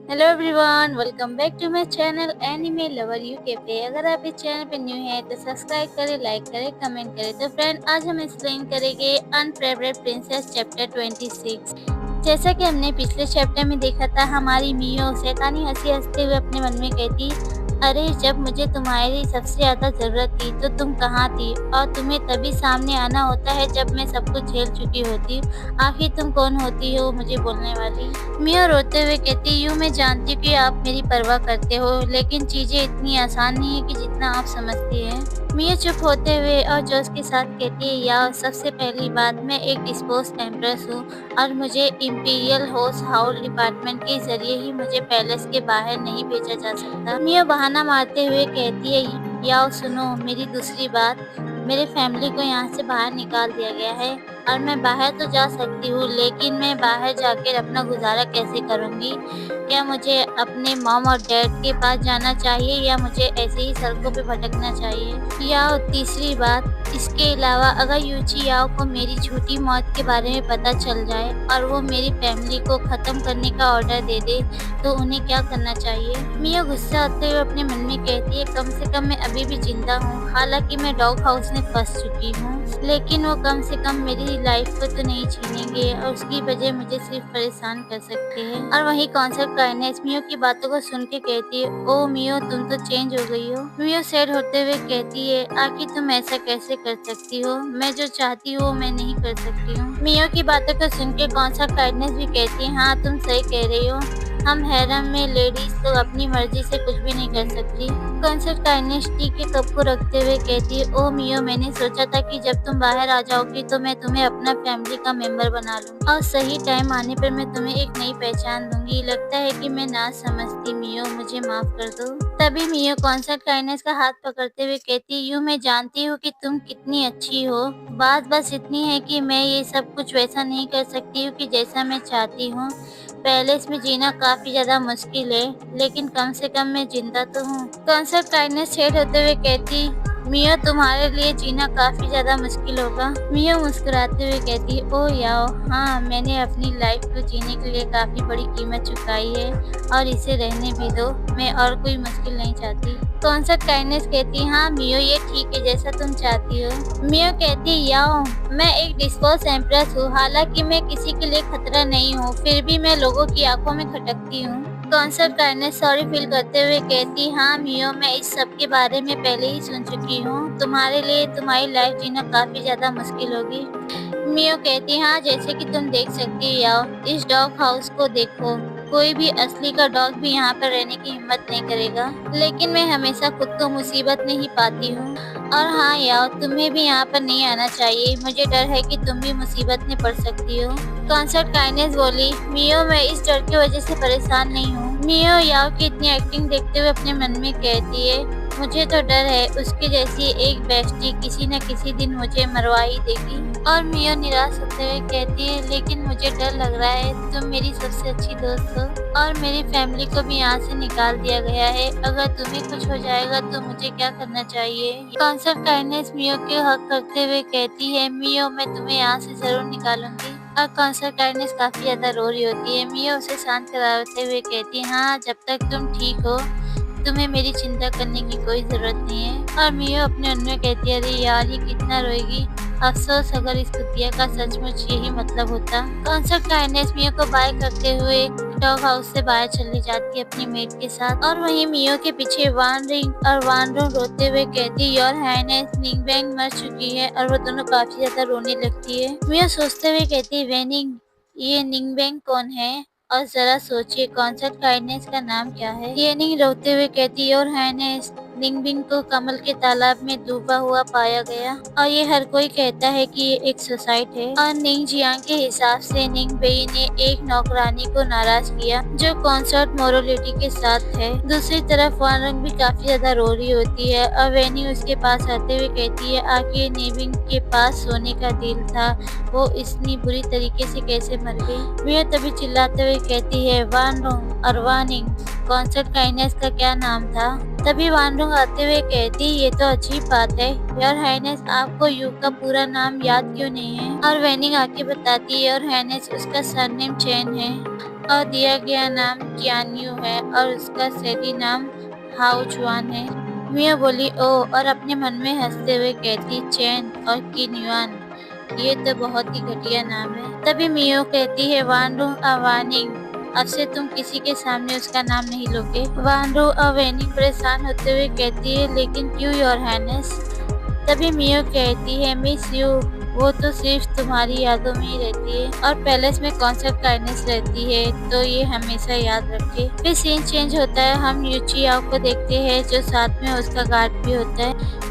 Hello everyone, welcome back to my channel anime lover UK पे। अगर आप इस चैनल पे न्यू हैं तो सब्सक्राइब करें, लाइक करें, कमेंट करें। तो फ्रेंड, आज हम एक्सप्लेन करेंगे अनफेवरेट प्रिंसेस चैप्टर 26। जैसा कि हमने पिछले चैप्टर में देखा था, हमारी मियो शैतानी हंसी हंसते हुए अपने मन में कहती, अरे जब मुझे तुम्हारी सबसे ज़्यादा ज़रूरत थी तो तुम कहाँ थी, और तुम्हें तभी सामने आना होता है जब मैं सब कुछ झेल चुकी होती हूँ। आखिर तुम कौन होती हो मुझे बोलने वाली। मिया रोते हुए कहती, यूँ मैं जानती हूँ कि आप मेरी परवाह करते हो, लेकिन चीज़ें इतनी आसान नहीं है कि जितना आप समझती हैं। मिया चुप होते हुए और जोश के साथ कहती है, या सबसे पहली बात, मैं एक डिस्पोज एम्प्रेस हूँ और मुझे इंपीरियल हाउस हाउस डिपार्टमेंट के जरिए ही मुझे पैलेस के बाहर नहीं भेजा जा सकता। मिया बहाना मारते हुए कहती है, याओ सुनो मेरी दूसरी बात, मेरे फैमिली को यहाँ से बाहर निकाल दिया गया है और मैं बाहर तो जा सकती हूँ, लेकिन मैं बाहर जाकर अपना गुजारा कैसे करूँगी? क्या मुझे अपने मॉम और डैड के पास जाना चाहिए या मुझे ऐसे ही सड़कों पे भटकना चाहिए? या तीसरी बात, इसके अलावा अगर यूची याओ को मेरी झूठी मौत के बारे में पता चल जाए और वो मेरी फैमिली को ख़त्म करने का ऑर्डर दे दे तो उन्हें क्या करना चाहिए? मिया गुस्सा आते हुए अपने मन में कहती है, कम से कम मैं अभी भी जिंदा हूँ। हालांकि मैं डॉग हाउस में फंस चुकी हूँ, लेकिन वो कम से कम मेरी लाइफ को तो नहीं छीनेंगे और उसकी वजह मुझे सिर्फ परेशान कर सकते हैं। और वहीं कॉन्सेप्ट काइनेस मियो की बातों को सुन के कहती है, ओ मियो तुम तो चेंज हो गई हो। मियो सैड होते हुए कहती है, आखिर तुम ऐसा कैसे कर सकती हो? मैं जो चाहती हूँ मैं नहीं कर सकती हूँ। मियो की बातों को सुन के कॉन्सेप्ट काइनेस भी कहती है, हाँ तुम सही कह रही हो, हम हैरम में लेडीज तो अपनी मर्जी से कुछ भी नहीं कर सकती। कॉन्सेप्ट काइनेस टी के कप को रखते हुए कहती है, ओ मियो मैंने सोचा था कि जब तुम बाहर आ जाओगी तो मैं तुम्हें अपना फैमिली का मेंबर बना लूंगी और सही टाइम आने पर मैं तुम्हें एक नई पहचान दूंगी। लगता है कि मैं ना समझती मियो, मुझे माफ कर दो। तभी मियो कॉन्सेप्ट काइनेस का हाथ पकड़ते हुए कहती, यूँ मैं जानती हूँ कि तुम कितनी अच्छी हो, बात बस इतनी है कि मैं ये सब कुछ वैसा नहीं कर सकती हूँ कि जैसा मैं चाहती हूँ। पैलेस में जीना काफी ज्यादा मुश्किल है, लेकिन कम से कम मैं जिंदा तो हूँ। कॉन्सेप्ट काइनेस शेड होते हुए कहती, मियो तुम्हारे लिए जीना काफी ज्यादा मुश्किल होगा। मियो मुस्कुराते हुए कहती, ओ याओ हाँ, मैंने अपनी लाइफ को जीने के लिए काफी बड़ी कीमत चुकाई है और इसे रहने भी दो, मैं और कोई मुश्किल नहीं चाहती। कॉन्सेप्ट काइनेस कहती, हाँ मियो ये ठीक है जैसा तुम चाहती हो। मियो कहती, याओ मैं एक डिस्पोज एम्प्रेस हूँ, हालांकि मैं किसी के लिए खतरा नहीं हूँ, फिर भी मैं लोगों की आंखों में खटकती हूँ। कॉन्सेप्ट काइनेस सॉरी फील करते हुए कहती, हाँ मियो मैं इस सब के बारे में पहले ही सुन चुकी हूँ, तुम्हारे लिए तुम्हारी लाइफ जीना काफी ज्यादा मुश्किल होगी। मियो कहती, हाँ जैसे कि तुम देख सकती हो याओ, इस डॉग हाउस को देखो, कोई भी असली का डॉग भी यहाँ पर रहने की हिम्मत नहीं करेगा, लेकिन मैं हमेशा खुद को मुसीबत में ही पाती हूँ। और हाँ याओ तुम्हें भी यहाँ पर नहीं आना चाहिए, मुझे डर है कि तुम भी मुसीबत में पड़ सकती हो। कॉन्सेप्ट काइनेस बोली, मियो मैं इस डर की वजह से परेशान नहीं हूँ। मियो याओ की इतनी एक्टिंग देखते हुए अपने मन में कहती है, मुझे तो डर है उसके जैसी एक बेस्टी किसी न किसी दिन मुझे मरवा ही देगी। और मियो निराश होते हुए कहती है, लेकिन मुझे डर लग रहा है, तुम मेरी सबसे अच्छी दोस्त हो और मेरी फैमिली को भी यहाँ से निकाल दिया गया है, अगर तुम्हें कुछ हो जाएगा तो मुझे क्या करना चाहिए? कॉन्सेप्ट काइनेस मियो के हक करते हुए कहती है, मियो मैं तुम्हें यहाँ से जरूर निकालूंगी। और कॉन्सेप्ट काइनेस काफी ज्यादा रो रही होती है। मियो उसे शांत कराते हुए कहती है, हाँ जब तक तुम ठीक हो तुम्हें मेरी चिंता करने की कोई जरूरत नहीं है। और मियो अपने मन में कहती है, अरे यार ये कितना रोएगी, अफसोस अगर इस कुतिया का सचमुच यही मतलब होता। कॉन्सेप्ट काइनेस मियो को बाय करते हुए डॉग हाउस से बाहर चली जाती है अपनी मेट के साथ। और वहीं मियो के पीछे वान रिंग और वान रोंग रोते हुए कहती, योर हाइनेस निंगबैंग मर चुकी है, और वो दोनों काफी ज्यादा रोने लगती है। मियो सोचते हुए कहती, वेनिंग ये निंगबैंग कौन है? और जरा सोचिए कॉन्सेप्ट काइनेस का नाम क्या है? ये निंग रोते हुए कहती, योर हाइनेस निंगबिंग को कमल के तालाब में डूबा हुआ पाया गया और ये हर कोई कहता है कि ये एक सुसाइड है। और निंग जियांग के हिसाब से निंग बेई ने एक नौकरानी को नाराज किया जो कॉन्सर्ट मोरलिटी के साथ है। दूसरी तरफ वान रंग भी काफी ज्यादा रो रही होती है और वेनी उसके पास आते हुए कहती है, आखिर निंगबिंग के पास सोने का दिल था, वो इतनी बुरी तरीके से कैसे मर गई? मियो तभी चिल्लाते हुए कहती है, वान रोंग और वानिंग कॉन्सेप्ट काइनेस का क्या नाम था? तभी वान रोंग आते हुए कहती, ये तो अजीब बात है, योर हाइनेस आपको यू का पूरा नाम याद क्यों नहीं है? और वेनिंग आके बताती है, योर हाइनेस उसका सरनेम चैन है। और दिया गया नाम टियान्यू है और उसका सही नाम हाओ जुआन है। मियो बोली ओ और अपने मन में हंसते हुए कहती चैन और किन युआन, ये तो बहुत ही घटिया नाम है। तभी मियो कहती है वानरू अवानिंग, अब से तुम किसी के सामने उसका नाम नहीं लोगे। वानरू अवेनिंग परेशान होते हुए कहती है लेकिन क्यों योर हाइनेस। तभी मियो कहती है मिस यू, वो तो सिर्फ तुम्हारी यादों में ही रहती है और पैलेस में कॉन्सर्ट काइंडनेस रहती है, तो ये हमेशा याद रखे। फिर सीन चेंज होता है, हम यूची आओ को देखते हैं जो साथ में उसका गार्ड भी होता है।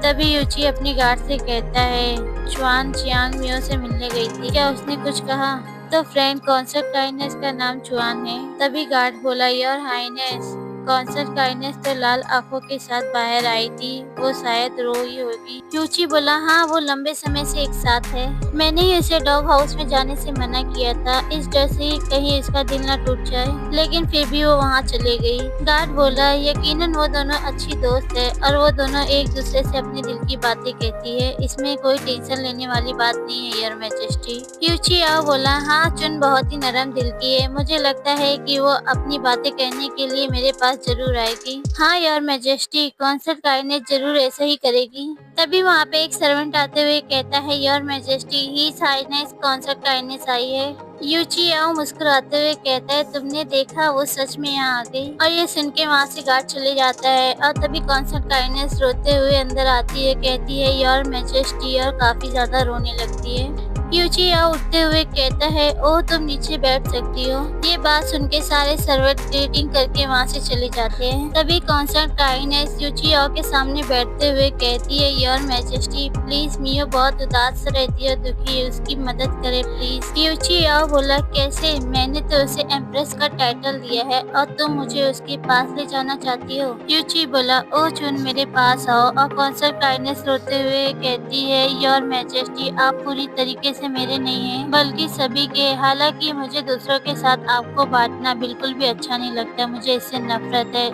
तभी यूची अपनी गार्ड से कहता है चुआन चियांग मियो से मिलने गई थी, क्या उसने कुछ कहा। तो फ्रेंड कॉन्सर्ट काइंडनेस का नाम चुआन है। तभी गार्ड बोला योर हाइनेस, कॉन्सर्ट काइंडनेस तो लाल आंखों के साथ बाहर आई थी, वो शायद रो ही होगी। यूची बोला हाँ वो लंबे समय से एक साथ है, मैंने ही उसे डॉग हाउस में जाने से मना किया था इस डर से कहीं इसका दिल न टूट जाए, लेकिन फिर भी वो वहाँ चले गई। गार्ड बोला यकीनन वो दोनों अच्छी दोस्त है और वो दोनों एक दूसरे से अपने दिल की बातें कहती है, इसमें कोई टेंशन लेने वाली बात नहीं है योर मैजेस्टी। यूची आओ बोला हाँ चुन बहुत ही नरम दिल की है, मुझे लगता है कि वो अपनी बातें कहने के लिए मेरे पास जरूर आएगी। हाँ योर मैजेस्टी, कॉन्सर्ट काइंडनेस जरूर ऐसा ही करेगी। तभी वहाँ पे एक सर्वेंट आते हुए कहता है your majesty his highness concert kindness आई है। यूची आओ मुस्कुराते हुए कहता है तुमने देखा वो सच में यहाँ आ गई। और ये सुन के वहाँ से गार्ड चले जाता है और तभी कॉन्सर्ट काइंडनेस रोते हुए अंदर आती है, कहती है योर मैजेस्टी और काफी ज्यादा रोने लगती है। यूची आओ उठते हुए कहता है ओ तुम नीचे बैठ सकती हो। ये बात सुन के सारे सर्वेंट ग्रीटिंग करके वहाँ से चले जाते हैं। तभी कॉन्सर्ट काइंडनेस यूची आओ के सामने बैठते हुए कहती है योर मैजेस्टी प्लीज मियो बहुत उदास रहती है, दुखी है, उसकी मदद करे प्लीज। यूची आओ बोला कैसे, मैंने तो उसे एम्प्रेस का टाइटल दिया है और तुम मुझे उसके पास ले जाना चाहती हो। यूची बोला ओ चुन मेरे पास आओ। और कॉन्सर्ट काइंडनेस रोते हुए कहती है योर मैजेस्टी आप पूरी तरीके से मेरे नहीं हैं बल्कि सभी के, हालांकि मुझे दूसरों के साथ आपको बांटना बिल्कुल भी अच्छा नहीं लगता, मुझे इससे नफरत है,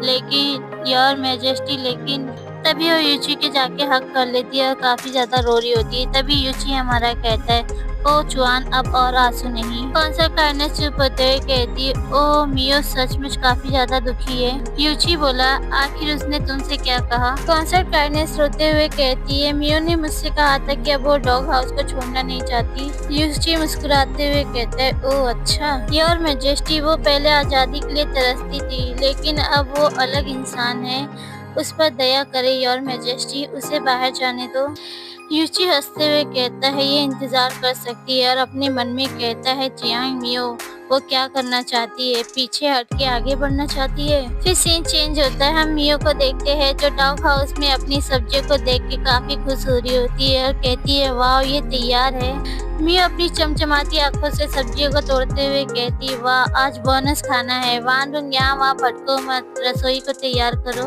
लेकिन योर मैजेस्टी लेकिन। तभी वो यूची के जाके हक कर लेती है और काफी ज्यादा रो रही होती है। तभी यूची हमारा कहता है ओ चुआन अब और आंसू नहीं। कॉन्सर्ट काइंडनेस चुप होते हुए कहती है ओ मियो सचमुच काफी ज्यादा दुखी है। यूची बोला आखिर उसने तुमसे क्या कहा। कॉन्सर्ट काइंडनेस रोते हुए कहती है मियो ने मुझसे कहा था कि अब वो डॉग हाउस को छोड़ना नहीं चाहती। यूची मुस्कुराते हुए कहता है ओ अच्छा। योर मैजेस्टी वो पहले आजादी के लिए तरसती थी लेकिन अब वो अलग इंसान है, उस पर दया करे योर मैजेस्टी, उसे बाहर जाने दो। यूची हंसते हुए कहता है ये इंतजार कर सकती है और अपने मन में कहता है चियांग मियो वो क्या करना चाहती है, पीछे हट के आगे बढ़ना चाहती है। फिर सीन चेंज होता है, हम मियो को देखते हैं जो डॉग हाउस में अपनी सब्जियों को देख के काफी खुश हो रही होती है और कहती है वाह ये तैयार है। मियो अपनी चमचमाती आंखों से सब्जियों को तोड़ते हुए कहती वाह आज बोनस खाना है। वानरुंग यहाँ वहाँ भटको मत, रसोई को तैयार करो।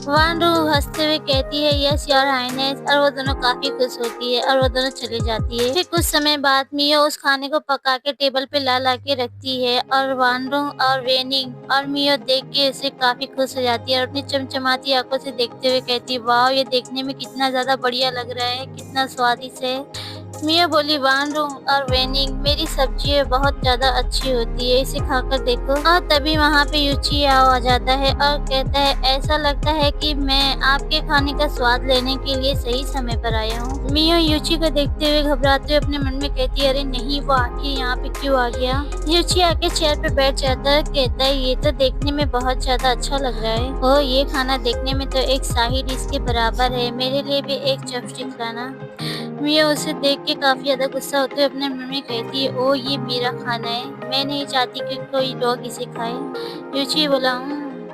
वानरू हंसते हुए कहती है यस योर हाइनेस और वो दोनों काफी खुश होती है और वो दोनों चली जाती है। फिर कुछ समय बाद मियो उस खाने को पका के टेबल पे ला के रखती है और वानरुंग और वेनिंग और मियो देख के उसे काफी खुश हो जाती है और अपनी चमचमाती आंखों से देखते हुए कहती है वाह ये देखने में कितना ज्यादा बढ़िया लग रहा है, कितना स्वादिष्ट है। मियो बोली वानरुंग और वेनिंग मेरी सब्जी बहुत ज्यादा अच्छी होती है, इसे खाकर देखो। और तभी वहाँ पे यूची आओ आ जाता है और कहता है ऐसा लगता है कि मैं आपके खाने का स्वाद लेने के लिए सही समय पर आया हूँ। मियो यूची को देखते हुए घबराते हुए अपने मन में कहती है अरे नहीं वो आके यहाँ पे क्यों आ गया। यूची आके चेयर पे बैठ जाता है, कहता है ये तो देखने में बहुत ज्यादा अच्छा लग रहा है। ओ ये खाना देखने में तो एक शाही डिश के बराबर है, मेरे लिए भी एक चॉपस्टिक लाना। मियो उसे देख के काफी ज्यादा गुस्सा होते हुए अपने मन में कहती है ओ ये मेरा खाना है, मैं नहीं चाहती कि कोई डॉग इसे खाए। यूची बोला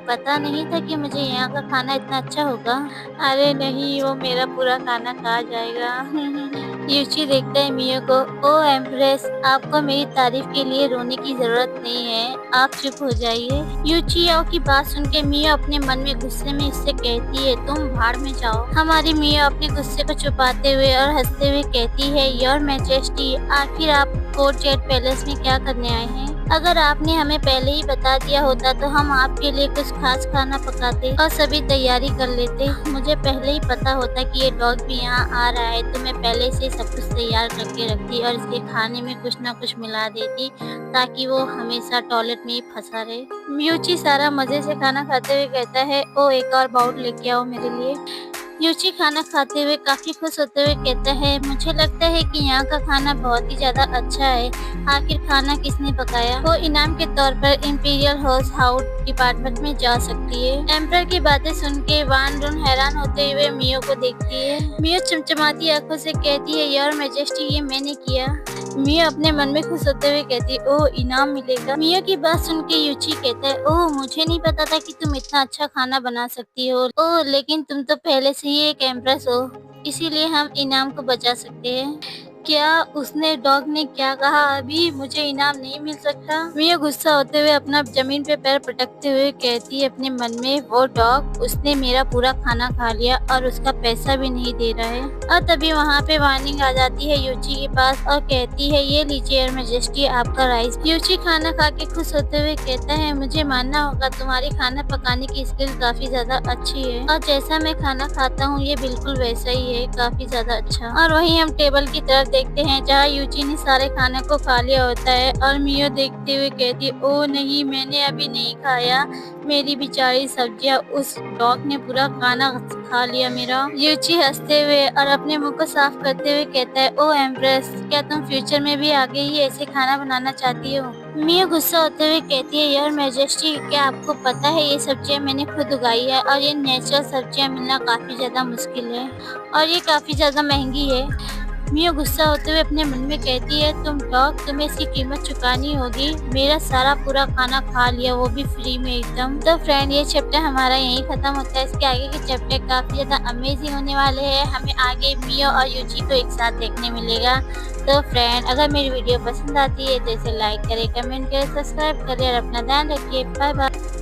पता नहीं था कि मुझे यहाँ का खाना इतना अच्छा होगा। अरे नहीं वो मेरा पूरा खाना खा जाएगा। यूची देखता है मियो को ओ एम्प्रेस आपको मेरी तारीफ के लिए रोने की जरूरत नहीं है, आप चुप हो जाइए। यूची आओ की बात सुन के मियो अपने मन में गुस्से में इससे कहती है तुम भाड़ में जाओ। हमारी मियो अपने गुस्से को छुपाते हुए और हंसते हुए कहती है योर मैजेस्टी आखिर आप फोर्ट जेट पैलेस में क्या करने आए हैं। अगर आपने हमें पहले ही बता दिया होता तो हम आपके लिए कुछ खास खाना पकाते और सभी तैयारी कर लेते। मुझे पहले ही पता होता कि ये डॉग भी यहाँ आ रहा है तो मैं पहले से सब कुछ तैयार करके रखती और इसके खाने में कुछ ना कुछ मिला देती ताकि वो हमेशा टॉयलेट में ही फंसा रहे। म्यूची सारा मजे से खाना खाते हुए कहता है, ओ एक और बाउल लेके आओ मेरे लिए। यूची खाना खाते हुए काफी खुश होते हुए कहता है, मुझे लगता है कि यहाँ का खाना बहुत ही ज्यादा अच्छा है। आखिर खाना किसने पकाया? वो इनाम के तौर पर इंपीरियल हाउस हाउस डिपार्टमेंट में जा सकती है। एम्परर की बातें सुन के वान रुन हैरान होते हुए मियो को देखती है। मियो चमचमाती आंखों से कहती है, योर मैजेस्टी ये मैंने किया। मियो अपने मन में खुश होते हुए कहती है, ओह इनाम मिलेगा। मियो की बात सुन के यूची कहता है, ओह मुझे नहीं पता था कि तुम इतना अच्छा खाना बना सकती हो। ओह लेकिन तुम तो पहले से ही एक एम्प्रेस हो, इसीलिए हम इनाम को बचा सकते हैं। क्या उसने डॉग ने क्या कहा? अभी मुझे इनाम नहीं मिल सकता। मियो गुस्सा होते हुए अपना जमीन पे पैर पटकते हुए कहती है अपने मन में, वो डॉग उसने मेरा पूरा खाना खा लिया और उसका पैसा भी नहीं दे रहा है। और तभी वहाँ पे वार्निंग आ जाती है यूची के पास और कहती है, ये लीजिए योर मैजेस्टी आपका राइस। यूची खाना खा के खुश होते हुए कहता है, मुझे मानना होगा तुम्हारी खाना पकाने की स्किल काफी ज्यादा अच्छी है और जैसा मैं खाना खाता हूँ ये बिल्कुल वैसा ही है, काफी ज्यादा अच्छा। और वहीं हम टेबल की तरफ देखते हैं जहाँ यूची ने सारे खाने को खा लिया होता है और मियो देखते हुए कहती है, ओ नहीं मैंने अभी नहीं खाया, मेरी बेचारी सब्जियां, उस डॉग ने पूरा खाना खा लिया मेरा। यूची हंसते हुए और अपने मुंह को साफ करते हुए कहता है, ओ एम्प्रेस क्या तुम फ्यूचर में भी आगे ही ऐसे खाना बनाना चाहती हो? मियो गुस्सा होते हुए कहती है, योर मैजेस्टी क्या आपको पता है ये सब्जियां मैंने खुद उगाई है और ये नेचुरल सब्जियां मिलना काफी ज्यादा मुश्किल है और ये काफी ज्यादा महंगी है। मियो गुस्सा होते हुए अपने मन में कहती है, तुम डॉग तुम्हें इसकी कीमत चुकानी होगी, मेरा सारा पूरा खाना खा लिया वो भी फ्री में एकदम। तो फ्रेंड ये चैप्टर हमारा यहीं खत्म होता है। इसके आगे के चैप्टर काफी ज्यादा अमेजिंग होने वाले हैं। हमें आगे मियो और यूची को एक साथ देखने मिलेगा। तो फ्रेंड अगर मेरी वीडियो पसंद आती है तो इसे लाइक करें, कमेंट करें, सब्सक्राइब करें और अपना ध्यान रखिए। Bye bye.